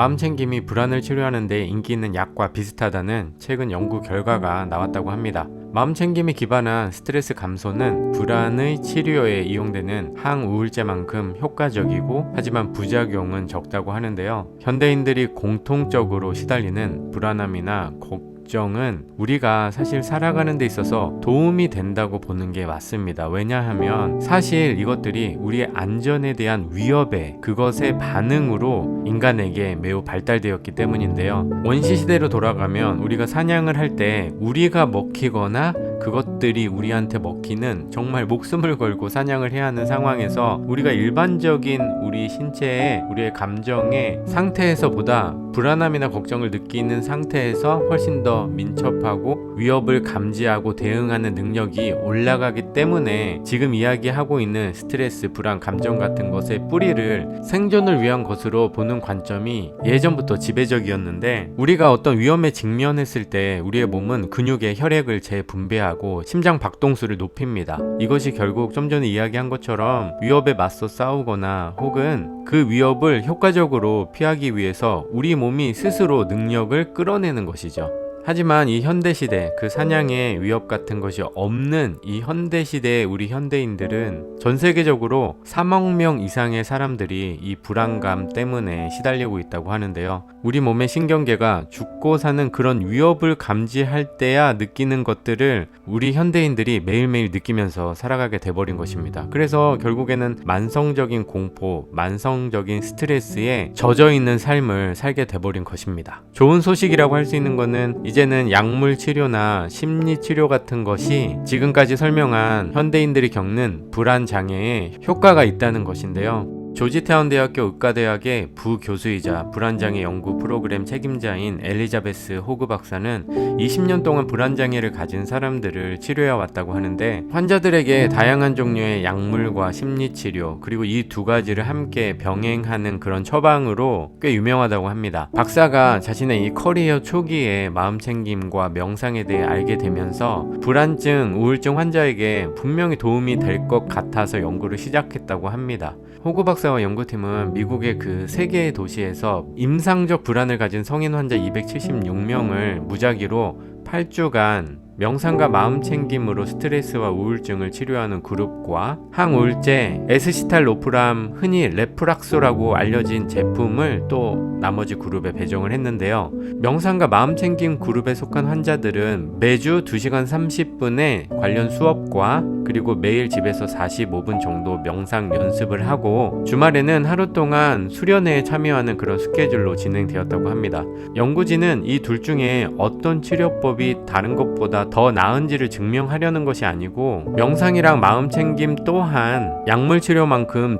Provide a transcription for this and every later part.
마음챙김이 불안을 치료하는 데 인기 있는 약과 비슷하다는 최근 연구 결과가 나왔다고 합니다. 마음챙김에 기반한 스트레스 감소는 불안의 치료에 이용되는 항우울제만큼 효과적이고 하지만 부작용은 적다고 하는데요. 현대인들이 공통적으로 시달리는 불안함이나 걱정은 우리가 사실 살아가는 데 있어서 도움이 된다고 보는 게 맞습니다. 왜냐하면 사실 이것들이 우리의 안전에 대한 위협에 그것의 반응으로 인간에게 매우 발달되었기 때문인데요. 원시시대로 돌아가면 우리가 사냥을 할 때 우리가 먹히거나 그것들이 우리한테 먹히는 정말 목숨을 걸고 사냥을 해야 하는 상황에서 우리가 일반적인 우리 신체의 우리의 감정의 상태에서보다 불안함이나 걱정을 느끼는 상태에서 훨씬 더 민첩하고 위협을 감지하고 대응하는 능력이 올라가기 때문에 지금 이야기하고 있는 스트레스, 불안, 감정 같은 것의 뿌리를 생존을 위한 것으로 보는 관점이 예전부터 지배적이었는데 우리가 어떤 위험에 직면했을 때 우리의 몸은 근육의 혈액을 재분배하고 심장 박동수를 높입니다. 이것이 결국 좀 전에 이야기한 것처럼 위협에 맞서 싸우거나 혹은 그 위협을 효과적으로 피하기 위해서 우리 몸이 스스로 능력을 끌어내는 것이죠. 하지만 이 현대시대, 그 사냥의 위협 같은 것이 없는 이 현대시대의 우리 현대인들은 전 세계적으로 3억 명 이상의 사람들이 이 불안감 때문에 시달리고 있다고 하는데요. 우리 몸의 신경계가 죽고 사는 그런 위협을 감지할 때야 느끼는 것들을 우리 현대인들이 매일매일 느끼면서 살아가게 돼버린 것입니다. 그래서 결국에는 만성적인 공포, 만성적인 스트레스에 젖어있는 삶을 살게 돼버린 것입니다. 좋은 소식이라고 할 수 있는 거는 이제는 약물 치료나 심리 치료 같은 것이 지금까지 설명한 현대인들이 겪는 불안 장애에 효과가 있다는 것인데요. 조지타운 대학교 의과대학의 부교수이자 불안장애 연구 프로그램 책임자인 엘리자베스 호그 박사는 20년 동안 불안장애를 가진 사람들을 치료해 왔다고 하는데 환자들에게 다양한 종류의 약물과 심리치료 그리고 이 두 가지를 함께 병행하는 그런 처방으로 꽤 유명하다고 합니다. 박사가 자신의 이 커리어 초기에 마음챙김과 명상에 대해 알게 되면서 불안증, 우울증 환자에게 분명히 도움이 될 것 같아서 연구를 시작했다고 합니다. 호그 박사와 연구팀은 미국의 그 3개의 도시에서 임상적 불안을 가진 성인 환자 276명을 무작위로 8주간 명상과 마음챙김으로 스트레스와 우울증을 치료하는 그룹과 항우울제 에스시탈로프람, 흔히 레프락소라고 알려진 제품을 또 나머지 그룹에 배정을 했는데요. 명상과 마음챙김 그룹에 속한 환자들은 매주 2시간 30분의 관련 수업과 그리고 매일 집에서 45분 정도 명상 연습을 하고 주말에는 하루 동안 수련회에 참여하는 그런 스케줄로 진행되었다고 합니다. 연구진은 이 둘 중에 어떤 치료법이 다른 것보다 더 나은지를 증명하려는 것이 아니고 명상이랑 마음챙김 또한 약물 치료만큼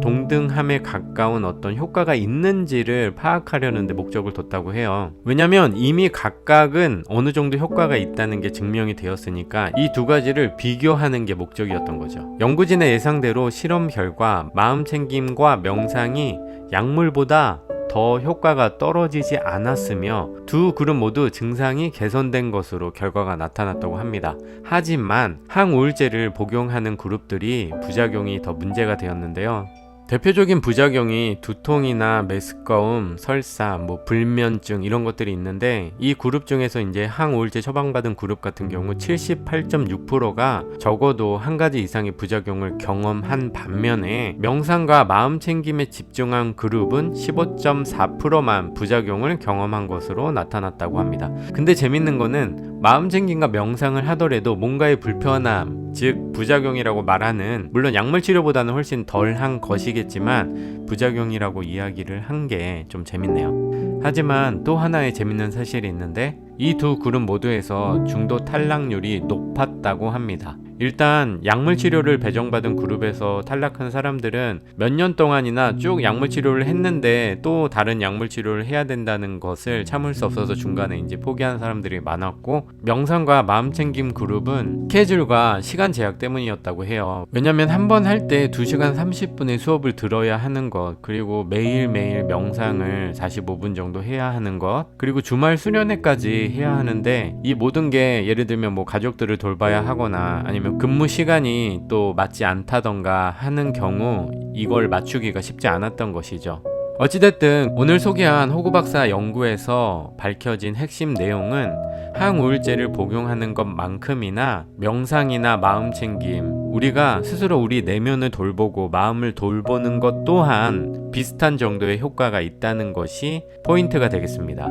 동등함에 가까운 어떤 효과가 있는지를 파악하려는 데 목적을 뒀다고 해요. 왜냐면 이미 각각은 어느 정도 효과가 있다는 게 증명이 되었으니까 이 두 가지를 비교하는 게 목적이었던 거죠. 연구진의 예상대로 실험 결과 마음챙김과 명상이 약물보다 더 효과가 떨어지지 않았으며 두 그룹 모두 증상이 개선된 것으로 결과가 나타났다고 합니다. 하지만 항우울제를 복용하는 그룹들이 부작용이 더 문제가 되었는데요. 대표적인 부작용이 두통이나 메스꺼움, 설사, 불면증 이런 것들이 있는데 이 그룹 중에서 이제 항우울제 처방받은 그룹 같은 경우 78.6%가 적어도 한 가지 이상의 부작용을 경험한 반면에 명상과 마음챙김에 집중한 그룹은 15.4%만 부작용을 경험한 것으로 나타났다고 합니다. 근데 재밌는 거는 마음챙김과 명상을 하더라도 뭔가의 불편함, 즉 부작용이라고 말하는 물론 약물 치료보다는 훨씬 덜한 것이겠지만 부작용이라고 이야기를 한 게 좀 재밌네요. 하지만 또 하나의 재밌는 사실이 있는데 이 두 그룹 모두에서 중도 탈락률이 높았다고 합니다. 일단 약물 치료를 배정받은 그룹에서 탈락한 사람들은 몇 년 동안이나 쭉 약물 치료를 했는데 또 다른 약물 치료를 해야 된다는 것을 참을 수 없어서 중간에 이제 포기하는 사람들이 많았고 명상과 마음챙김 그룹은 스케줄과 시간 제약 때문이었다고 해요. 왜냐면 한 번 할 때 2시간 30분의 수업을 들어야 하는 것 그리고 매일매일 명상을 45분 정도 해야 하는 것 그리고 주말 수련회까지 해야 하는데 이 모든 게 예를 들면 가족들을 돌봐야 하거나 아니면 근무 시간이 또 맞지 않다던가 하는 경우 이걸 맞추기가 쉽지 않았던 것이죠. 어찌됐든 오늘 소개한 호구 박사 연구에서 밝혀진 핵심 내용은 항우울제를 복용하는 것만큼이나 명상이나 마음챙김, 우리가 스스로 우리 내면을 돌보고 마음을 돌보는 것 또한 비슷한 정도의 효과가 있다는 것이 포인트가 되겠습니다.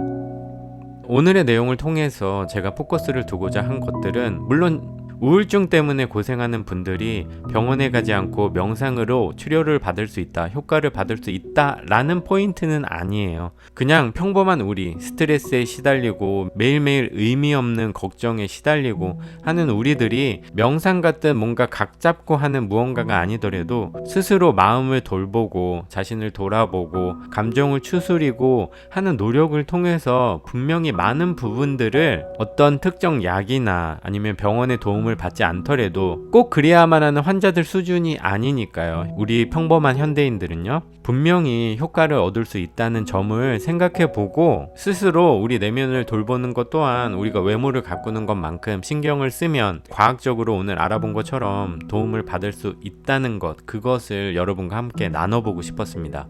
오늘의 내용을 통해서 제가 포커스를 두고자 한 것들은 물론 우울증 때문에 고생하는 분들이 병원에 가지 않고 명상으로 치료를 받을 수 있다, 효과를 받을 수 있다 라는 포인트는 아니에요. 그냥 평범한 우리, 스트레스에 시달리고 매일매일 의미 없는 걱정에 시달리고 하는 우리들이 명상 같은 뭔가 각 잡고 하는 무언가가 아니더라도 스스로 마음을 돌보고 자신을 돌아보고 감정을 추스리고 하는 노력을 통해서 분명히 많은 부분들을 어떤 특정 약이나 아니면 병원의 도움을 받지 않더라도 꼭 그래야만 하는 환자들 수준이 아니니까요. 우리 평범한 현대인들은요, 분명히 효과를 얻을 수 있다는 점을 생각해 보고 스스로 우리 내면을 돌보는 것 또한 우리가 외모를 가꾸는 것만큼 신경을 쓰면 과학적으로 오늘 알아본 것처럼 도움을 받을 수 있다는 것, 그것을 여러분과 함께 나눠보고 싶었습니다.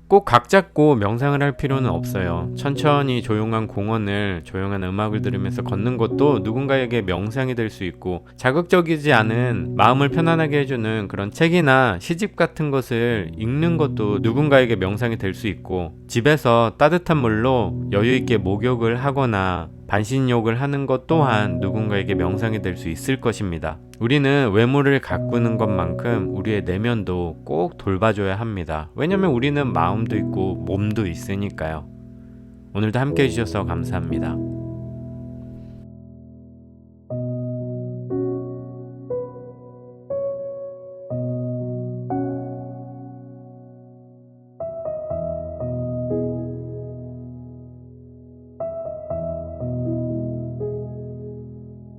꼭 각 잡고 명상을 할 필요는 없어요. 천천히 조용한 공원을 조용한 음악을 들으면서 걷는 것도 누군가에게 명상이 될 수 있고, 자극적이지 않은 마음을 편안하게 해주는 그런 책이나 시집 같은 것을 읽는 것도 누군가에게 명상이 될 수 있고, 집에서 따뜻한 물로 여유있게 목욕을 하거나 반신욕을 하는 것 또한 누군가에게 명상이 될 수 있을 것입니다. 우리는 외모를 가꾸는 것만큼 우리의 내면도 꼭 돌봐줘야 합니다. 왜냐면 우리는 마음도 있고 몸도 있으니까요. 오늘도 함께 해주셔서 감사합니다.